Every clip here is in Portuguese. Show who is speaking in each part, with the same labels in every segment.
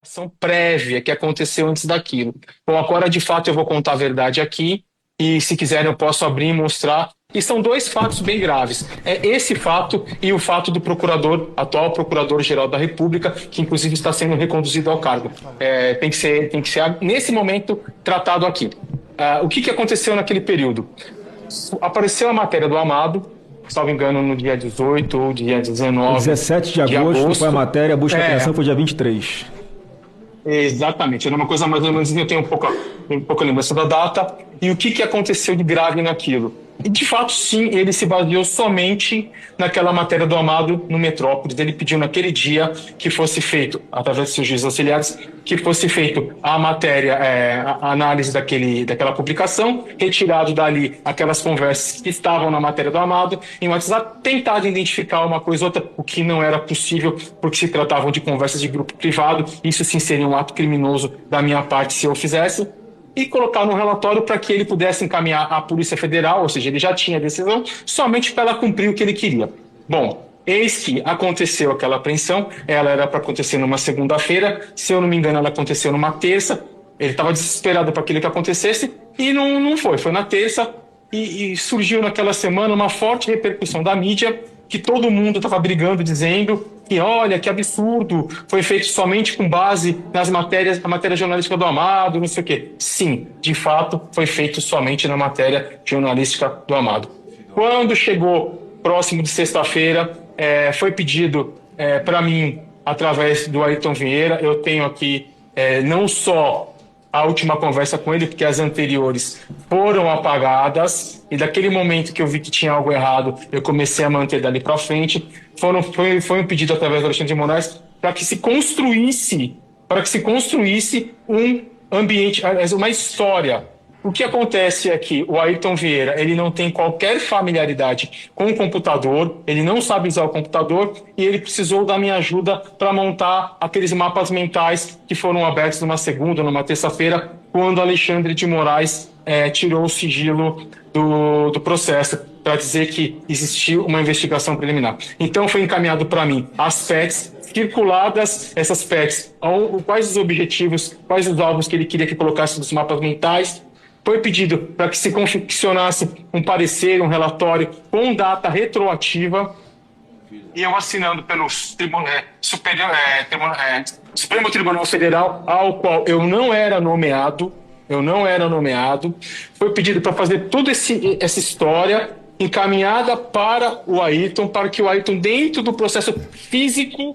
Speaker 1: Ação prévia que aconteceu antes daquilo. Bom, agora de fato eu vou contar a verdade aqui e se quiserem eu posso abrir e mostrar. E são dois fatos bem graves. É esse fato e o fato do procurador, atual procurador-geral da República, que inclusive está sendo reconduzido ao cargo. Tem que ser nesse momento tratado aqui. O que aconteceu naquele período? Apareceu a matéria do Amado, salvo engano, no dia 18 ou dia 19
Speaker 2: 17 de
Speaker 1: de
Speaker 2: agosto foi a
Speaker 1: agosto.
Speaker 2: matéria, a busca e
Speaker 1: É,
Speaker 2: apreensão foi dia 23.
Speaker 1: Exatamente, era uma coisa mais ou menos, eu tenho um pouco lembrança da data, e o que aconteceu de grave naquilo. E de fato, sim, ele se baseou somente naquela matéria do Amado no Metrópolis. Ele pediu naquele dia que fosse feito, através de seus juízes auxiliares, que fosse feito a matéria, a análise daquela publicação, retirado dali aquelas conversas que estavam na matéria do Amado, em WhatsApp, tentado identificar uma coisa ou outra, o que não era possível, porque se tratavam de conversas de grupo privado. Isso sim seria um ato criminoso da minha parte se eu fizesse, e colocar no relatório para que ele pudesse encaminhar à Polícia Federal, ou seja, ele já tinha a decisão, somente para ela cumprir o que ele queria. Bom, eis que aconteceu aquela apreensão, ela era para acontecer numa segunda-feira, se eu não me engano, ela aconteceu numa terça, ele estava desesperado para aquilo que acontecesse, e não foi na terça, e surgiu naquela semana uma forte repercussão da mídia, que todo mundo estava brigando, dizendo que, olha, que absurdo, foi feito somente com base nas matérias, a matéria jornalística do Amado, não sei o quê. Sim, de fato, foi feito somente na matéria jornalística do Amado. Quando chegou próximo de sexta-feira, foi pedido para mim, através do Ayrton Vieira, eu tenho aqui não só a última conversa com ele, porque as anteriores foram apagadas, e daquele momento que eu vi que tinha algo errado, eu comecei a manter dali para frente. Foi um pedido através do Alexandre de Moraes para que se construísse um ambiente, uma história. O que acontece é que o Ayrton Vieira, ele não tem qualquer familiaridade com o computador, ele não sabe usar o computador, e ele precisou da minha ajuda para montar aqueles mapas mentais que foram abertos numa segunda, numa terça-feira, quando Alexandre de Moraes tirou o sigilo do processo, para dizer que existiu uma investigação preliminar. Então foi encaminhado para mim as PETs, circuladas essas PETs, quais os objetivos, quais os alvos que ele queria que colocasse nos mapas mentais. Foi pedido para que se confeccionasse um parecer, um relatório com data retroativa, e eu assinando pelo Supremo Tribunal Federal, ao qual eu não era nomeado. Foi pedido para fazer toda essa história encaminhada para o Ayrton, para que o Ayrton, dentro do processo físico,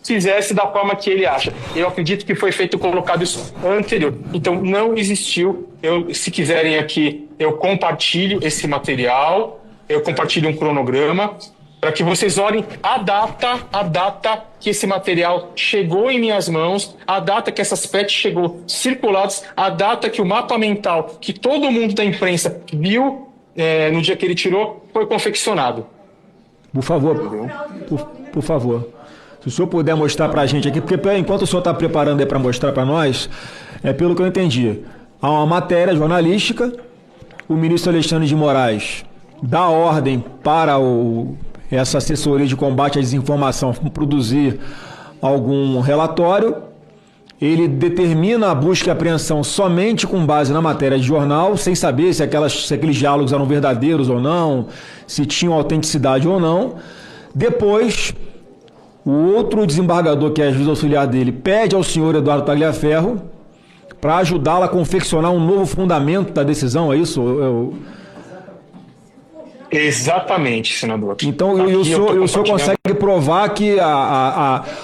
Speaker 1: fizesse da forma que ele acha. Eu acredito que foi feito colocado isso anterior. Então, não existiu. Se quiserem aqui, eu compartilho esse material, eu compartilho um cronograma, para que vocês olhem a data que esse material chegou em minhas mãos, a data que essas PETs chegou circuladas, a data que o mapa mental, que todo mundo da imprensa viu no dia que ele tirou, foi confeccionado.
Speaker 2: Por favor, por favor. Se o senhor puder mostrar para a gente aqui, porque enquanto o senhor está preparando aí para mostrar para nós, pelo que eu entendi, há uma matéria jornalística, o ministro Alexandre de Moraes dá ordem para essa assessoria de combate à desinformação produzir algum relatório, ele determina a busca e apreensão somente com base na matéria de jornal, sem saber se aqueles diálogos eram verdadeiros ou não, se tinham autenticidade ou não. Depois, o outro desembargador, que é juiz auxiliar dele, pede ao senhor Eduardo Tagliaferro para ajudá-lo a confeccionar um novo fundamento da decisão, é isso?
Speaker 1: Exatamente, senador.
Speaker 2: Então, e o senhor consegue provar que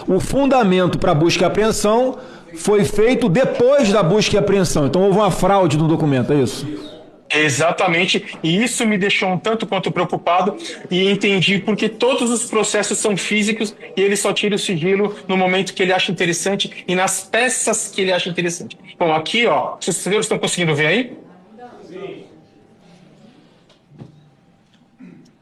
Speaker 2: o fundamento para a busca e apreensão foi feito depois da busca e apreensão. Então, houve uma fraude no documento, é isso?
Speaker 1: Exatamente, e isso me deixou um tanto quanto preocupado, e entendi porque todos os processos são físicos e ele só tira o sigilo no momento que ele acha interessante e nas peças que ele acha interessante. Bom, aqui, ó, os senhores estão conseguindo ver aí?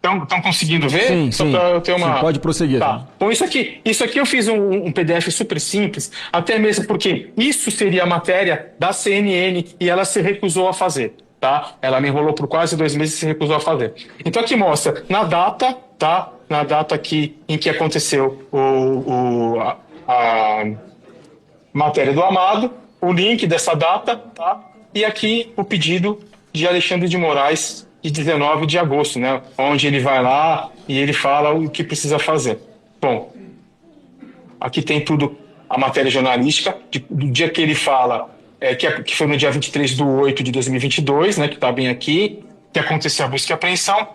Speaker 1: Estão conseguindo ver?
Speaker 2: Sim,
Speaker 1: Só
Speaker 2: sim.
Speaker 1: para eu ter uma...
Speaker 2: Sim, pode prosseguir.
Speaker 1: Tá. Bom, isso aqui eu fiz um PDF super simples, até mesmo porque isso seria a matéria da CNN e ela se recusou a fazer, tá? Ela me enrolou por quase 2 meses e se recusou a fazer. Então aqui mostra, na data, tá? Na data aqui em que aconteceu a matéria do Amado, o link dessa data, tá? E aqui o pedido de Alexandre de Moraes, de 19 de agosto, né? Onde ele vai lá e ele fala o que precisa fazer. Bom, aqui tem tudo, a matéria jornalística, do dia que ele fala, que foi no dia 23/8/2022, né? Que está bem aqui, que aconteceu a busca e apreensão.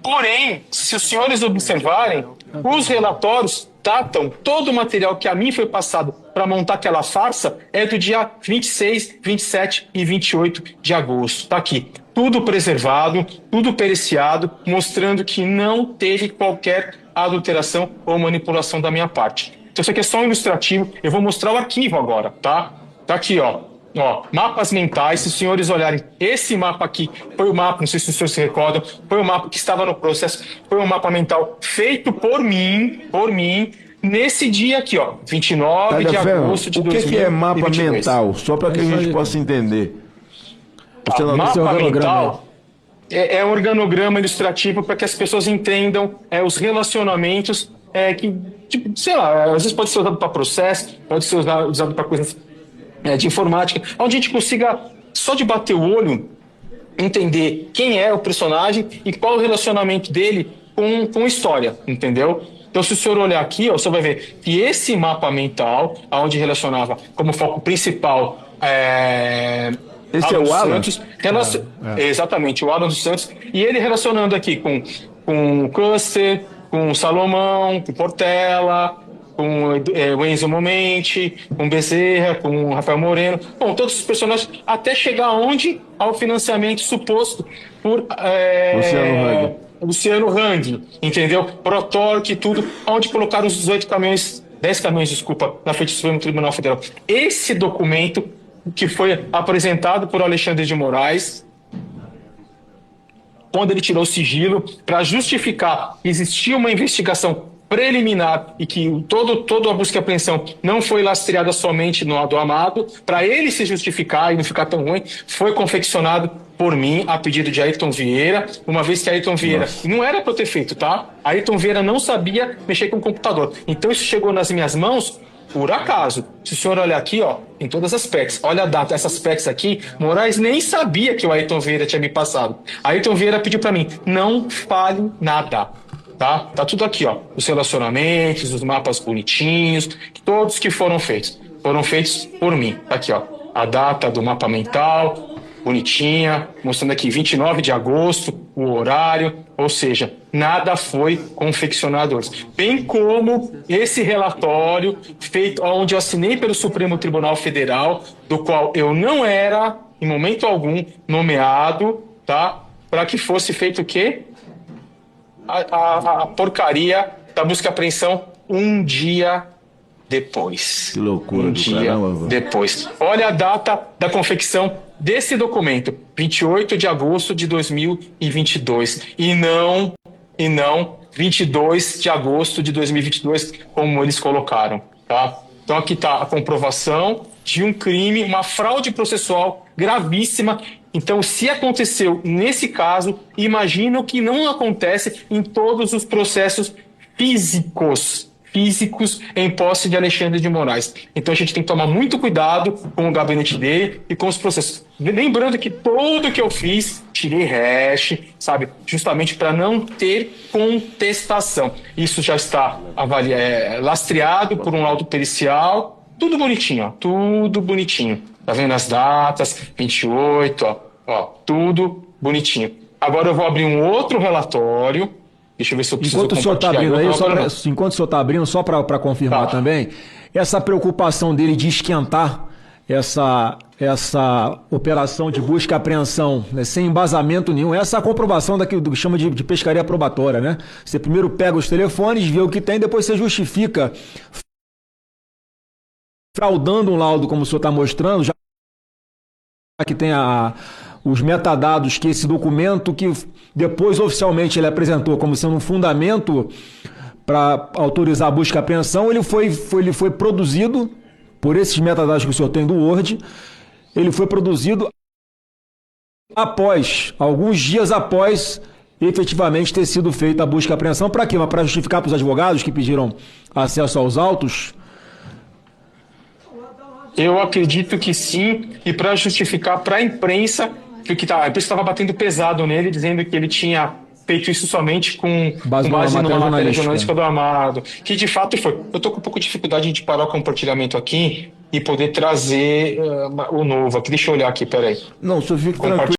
Speaker 1: Porém, se os senhores observarem, os relatórios datam todo o material que a mim foi passado para montar aquela farsa é do dia 26, 27 e 28 de agosto. Está aqui. Tudo preservado, tudo periciado, mostrando que não teve qualquer adulteração ou manipulação da minha parte. Então isso aqui é só um ilustrativo. Eu vou mostrar o arquivo agora, tá? Tá aqui, ó. Ó, mapas mentais, se os senhores olharem, esse mapa aqui foi o mapa, não sei se os senhores se recordam, foi o mapa que estava no processo, foi um mapa mental feito por mim, nesse dia aqui, ó, 29 de agosto de 2022.
Speaker 3: O que é mapa mental? Só para que a gente possa entender.
Speaker 1: Mapa mental é um organograma ilustrativo para que as pessoas entendam os relacionamentos que, tipo, sei lá, às vezes pode ser usado para processo, pode ser usado para coisas de informática, onde a gente consiga, só de bater o olho, entender quem é o personagem e qual o relacionamento dele com a história, entendeu? Então, se o senhor olhar aqui, ó, você vai ver que esse mapa mental, onde relacionava como foco principal
Speaker 3: esse é o Alan?
Speaker 1: Santos, exatamente, o Alan dos Santos, e ele relacionando aqui com o Custer, com o Salomão, com o Portela, com o Enzo Momenti, com o Bezerra, com o Rafael Moreno, bom, todos os personagens, até chegar onde? Ao financiamento suposto por Luciano Hang, entendeu? Protorque e tudo, onde colocaram os 10 caminhões, na frente do Supremo Tribunal Federal. Esse documento que foi apresentado por Alexandre de Moraes, quando ele tirou o sigilo, para justificar que existia uma investigação preliminar e que toda a busca e apreensão não foi lastreada somente no do Amado, para ele se justificar e não ficar tão ruim, foi confeccionado por mim, a pedido de Ayrton Vieira, uma vez que Ayrton Vieira não era para eu ter feito, tá? Ayrton Vieira não sabia mexer com o computador. Então isso chegou nas minhas mãos por acaso. Se o senhor olhar aqui, ó, em todas as PECs, olha a data, essas PECs aqui, Moraes nem sabia que o Ayrton Vieira tinha me passado. Ayrton Vieira pediu para mim, não fale nada. Tá tudo aqui, ó. Os relacionamentos, os mapas bonitinhos, todos que foram feitos por mim. Tá aqui, ó. A data do mapa mental, bonitinha, mostrando aqui 29 de agosto, o horário, ou seja, nada foi confeccionado antes. Bem como esse relatório feito, onde eu assinei pelo Supremo Tribunal Federal, do qual eu não era, em momento algum, nomeado, tá? Para que fosse feito o quê? A porcaria da busca e apreensão um dia depois.
Speaker 3: Que loucura do caramba.
Speaker 1: Depois. Olha a data da confecção desse documento, 28 de agosto de 2022. E não 22 de agosto de 2022, como eles colocaram. Tá? Então aqui está a comprovação de um crime, uma fraude processual gravíssima. Então, se aconteceu nesse caso, imagino que não acontece em todos os processos físicos em posse de Alexandre de Moraes. Então, a gente tem que tomar muito cuidado com o gabinete dele e com os processos. Lembrando que tudo que eu fiz, tirei hash, sabe? Justamente para não ter contestação. Isso já está lastreado por um laudo pericial. Tudo bonitinho, ó. Tudo bonitinho. Tá vendo as datas? 28, ó, tudo bonitinho. Agora eu vou abrir um outro relatório. Deixa eu ver se eu preciso
Speaker 2: enquanto o senhor está abrindo aí, enquanto o senhor está abrindo, só para confirmar também, essa preocupação dele de esquentar essa operação de busca e apreensão, né, sem embasamento nenhum, essa é a comprovação daquilo que chama de pescaria probatória, né? Você primeiro pega os telefones, vê o que tem, depois você justifica fraudando um laudo, como o senhor está mostrando, já que tem os metadados que esse documento, que depois oficialmente ele apresentou como sendo um fundamento para autorizar a busca e apreensão, ele foi produzido por esses metadados que o senhor tem do Word, ele foi produzido alguns dias após efetivamente ter sido feita a busca e apreensão. Para quê? Para justificar para os advogados que pediram acesso aos autos,
Speaker 1: Eu acredito que sim, e para justificar para a imprensa, porque a imprensa estava batendo pesado nele, dizendo que ele tinha feito isso somente com
Speaker 2: Base
Speaker 1: base
Speaker 2: numa
Speaker 1: numa
Speaker 2: matéria
Speaker 1: matéria
Speaker 2: jornalística
Speaker 1: jornalística do Amado, que de fato foi. Eu estou com um pouco de dificuldade de parar o compartilhamento aqui e poder trazer o novo aqui. Deixa eu olhar aqui, peraí.
Speaker 3: Não, só fique tranquilo.